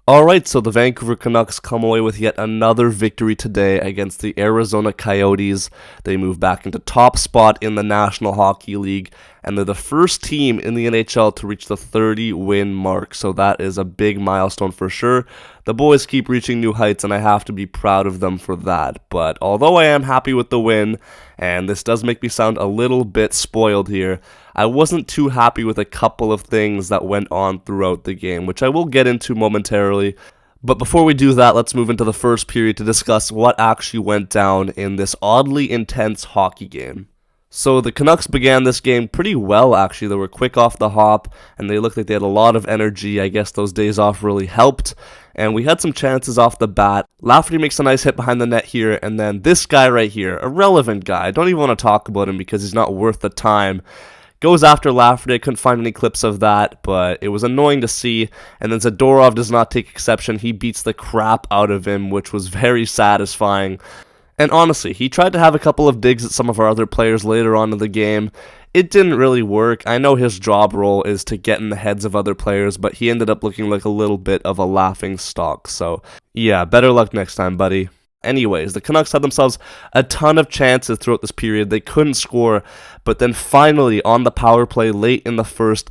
Alright, so the Vancouver Canucks come away with yet another victory today against the Arizona Coyotes. They move back into top spot in the National Hockey League, and they're the first team in the NHL to reach the 30-win mark, so that is a big milestone for sure. The boys keep reaching new heights, and I have to be proud of them for that. But although I am happy with the win, and this does make me sound a little bit spoiled here, I wasn't too happy with a couple of things that went on throughout the game, which I will get into momentarily. But before we do that, let's move into the first period to discuss what actually went down in this oddly intense hockey game. So the Canucks began this game pretty well, actually. They were quick off the hop, and they looked like they had a lot of energy. I guess those days off really helped, and we had some chances off the bat. Lafferty makes a nice hit behind the net here, and then this guy right here, a relevant guy. I don't even want to talk about him because he's not worth the time. Goes after Lafferty. I couldn't find any clips of that, but it was annoying to see. And then Zadorov does not take exception. He beats the crap out of him, which was very satisfying. And honestly, he tried to have a couple of digs at some of our other players later on in the game. It didn't really work. I know his job role is to get in the heads of other players, but he ended up looking like a little bit of a laughing stock. So, yeah, better luck next time, buddy. Anyways, the Canucks had themselves a ton of chances throughout this period. They couldn't score, but then finally on the power play late in the first,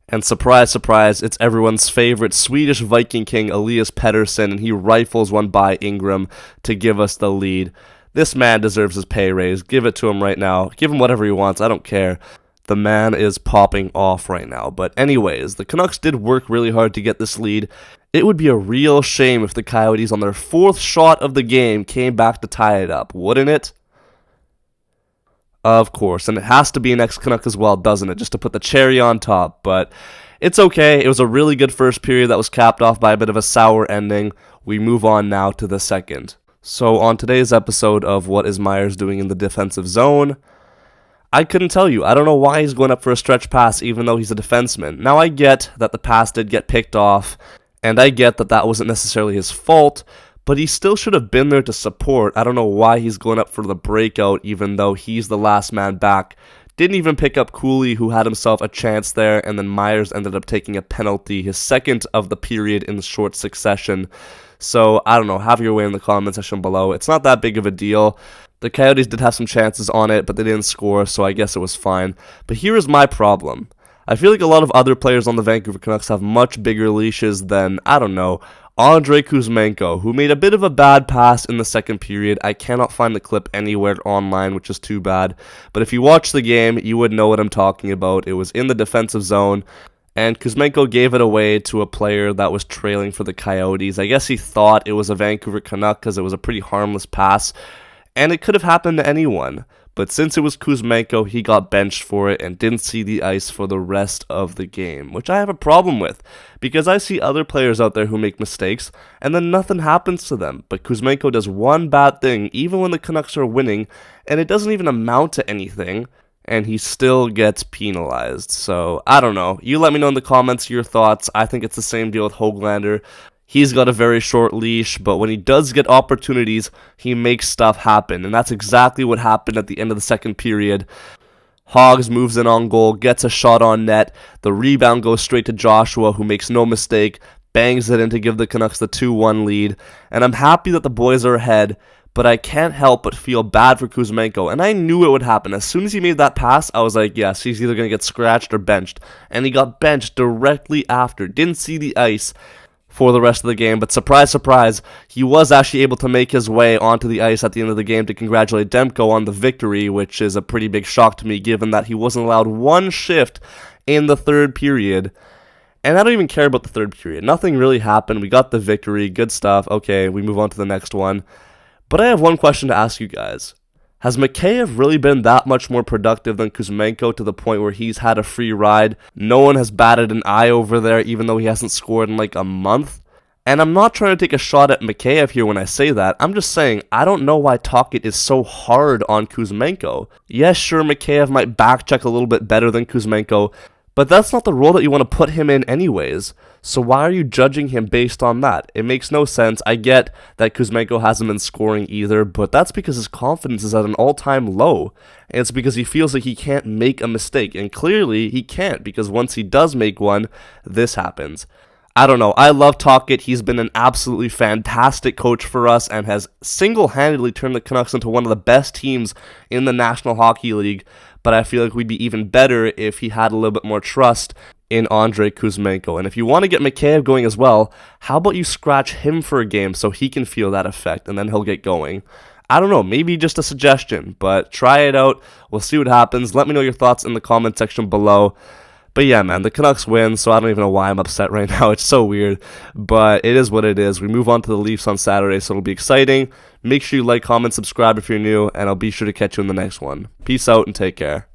and surprise, surprise, it's everyone's favorite Swedish Viking King, Elias Pettersson, and he rifles one by Ingram to give us the lead. This man deserves his pay raise. Give it to him right now. Give him whatever he wants. I don't care. The man is popping off right now. But anyways, the Canucks did work really hard to get this lead. It would be a real shame if the Coyotes, on their fourth shot of the game, came back to tie it up, wouldn't it? Of course, and it has to be an ex-Canuck as well, doesn't it? Just to put the cherry on top, but it's okay. It was a really good first period that was capped off by a bit of a sour ending. We move on now to the second. So on today's episode of What is Myers Doing in the Defensive Zone, I couldn't tell you. I don't know why he's going up for a stretch pass even though he's a defenseman. Now I get that the pass did get picked off, and I get that that wasn't necessarily his fault, but he still should have been there to support. I don't know why he's going up for the breakout even though he's the last man back. Didn't even pick up Cooley, who had himself a chance there, and then Myers ended up taking a penalty, his second of the period in short succession. So, I don't know, have your way in the comment section below. It's not that big of a deal. The Coyotes did have some chances on it, but they didn't score, so I guess it was fine. But here is my problem. I feel like a lot of other players on the Vancouver Canucks have much bigger leashes than, I don't know, Andrei Kuzmenko, who made a bit of a bad pass in the second period. I cannot find the clip anywhere online, which is too bad. But if you watch the game, you would know what I'm talking about. It was in the defensive zone, and Kuzmenko gave it away to a player that was trailing for the Coyotes. I guess he thought it was a Vancouver Canuck because it was a pretty harmless pass, and it could have happened to anyone. But since it was Kuzmenko, he got benched for it and didn't see the ice for the rest of the game, which I have a problem with, because I see other players out there who make mistakes, and then nothing happens to them. But Kuzmenko does one bad thing, even when the Canucks are winning, and it doesn't even amount to anything, and he still gets penalized. So, I don't know. You let me know in the comments your thoughts. I think it's the same deal with Höglander. He's got a very short leash, but when he does get opportunities, he makes stuff happen. And that's exactly what happened at the end of the second period. Hogs moves in on goal, gets a shot on net. The rebound goes straight to Joshua, who makes no mistake, bangs it in to give the Canucks the 2-1 lead. And I'm happy that the boys are ahead, but I can't help but feel bad for Kuzmenko. And I knew it would happen. As soon as he made that pass, I was like, yes, he's either going to get scratched or benched. And he got benched directly after. Didn't see the ice for the rest of the game, but surprise, surprise, he was actually able to make his way onto the ice at the end of the game to congratulate Demko on the victory, which is a pretty big shock to me given that he wasn't allowed one shift in the third period. And I don't even care about the third period. Nothing really happened. We got the victory. Good stuff. Okay, we move on to the next one. But I have one question to ask you guys. Has Mikheyev really been that much more productive than Kuzmenko to the point where he's had a free ride? No one has batted an eye over there, even though he hasn't scored in like a month. And I'm not trying to take a shot at Mikheyev here when I say that. I'm just saying, I don't know why Tocchet is so hard on Kuzmenko. Yes, sure, Mikheyev might backcheck a little bit better than Kuzmenko, but that's not the role that you want to put him in anyways. So why are you judging him based on that? It makes no sense. I get that Kuzmenko hasn't been scoring either, but that's because his confidence is at an all-time low. And it's because he feels like he can't make a mistake. And clearly, he can't, because once he does make one, this happens. I don't know. I love Tocchet. He's been an absolutely fantastic coach for us and has single-handedly turned the Canucks into one of the best teams in the National Hockey League. But I feel like we'd be even better if he had a little bit more trust in Andrei Kuzmenko. And if you want to get Mikheyev going as well, how about you scratch him for a game so he can feel that effect and then he'll get going? I don't know, maybe just a suggestion, but try it out. We'll see what happens. Let me know your thoughts in the comment section below. But yeah, man, the Canucks win, so I don't even know why I'm upset right now. It's so weird, but it is what it is. We move on to the Leafs on Saturday, so it'll be exciting. Make sure you like, comment, subscribe if you're new, and I'll be sure to catch you in the next one. Peace out and take care.